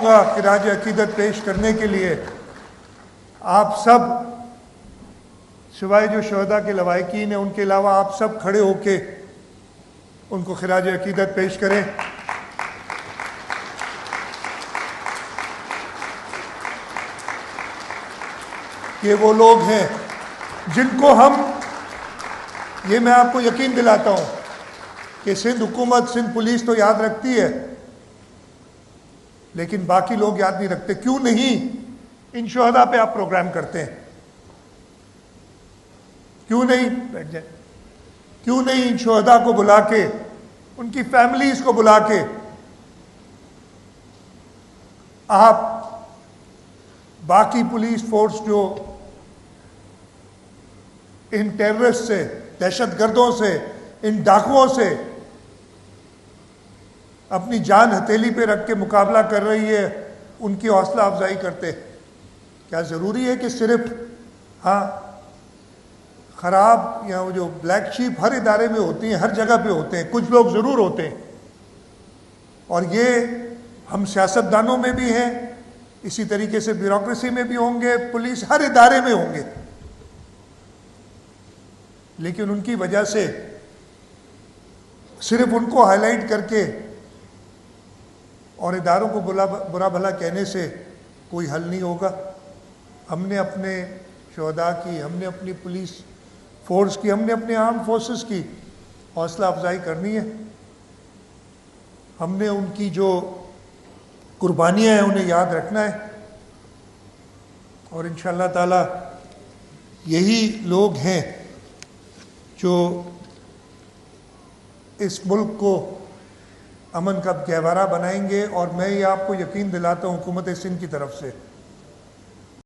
گا خراج عقیدت پیش کرنے کے لیے. آپ سب سوائے جو شہداء کے لواحقین ہیں ان کے علاوہ آپ سب کھڑے ہو کے ان کو خراج عقیدت پیش کریں. یہ وہ لوگ ہیں جن کو یہ میں آپ کو یقین دلاتا ہوں کہ سندھ حکومت، سندھ پولیس تو یاد رکھتی ہے لیکن باقی لوگ یاد نہیں رکھتے. کیوں نہیں ان شہداء پہ آپ پروگرام کرتے ہیں؟ کیوں نہیں بیٹھ جائیں؟ کیوں نہیں ان شہداء کو بلا کے، ان کی فیملیز کو بلا کے آپ باقی پولیس فورس جو ان ٹیررسٹ سے، دہشت گردوں سے، ان ڈاکوؤں سے اپنی جان ہتھیلی پہ رکھ کے مقابلہ کر رہی ہے، ان کی حوصلہ افزائی کرتے؟ کیا ضروری ہے کہ صرف خراب یا جو بلیک شیپ ہر ادارے میں ہوتی ہیں، ہر جگہ پہ ہوتے ہیں، کچھ لوگ ضرور ہوتے ہیں اور یہ ہم سیاستدانوں میں بھی ہیں، اسی طریقے سے بیوروکریسی میں بھی ہوں گے، پولیس ہر ادارے میں ہوں گے، لیکن ان کی وجہ سے صرف ان کو ہائی لائٹ کر کے اور اداروں کو برا بھلا کہنے سے کوئی حل نہیں ہوگا. ہم نے اپنے شہداء کی، ہم نے اپنی پولیس فورس کی، ہم نے اپنے آرم فورسز کی حوصلہ افزائی کرنی ہے. ہم نے ان کی جو قربانیاں ہیں انہیں یاد رکھنا ہے اور انشاءاللہ تعالی یہی لوگ ہیں جو اس ملک کو امن کا گہوارہ بنائیں گے. اور میں یہ آپ کو یقین دلاتا ہوں حکومت سندھ کی طرف سے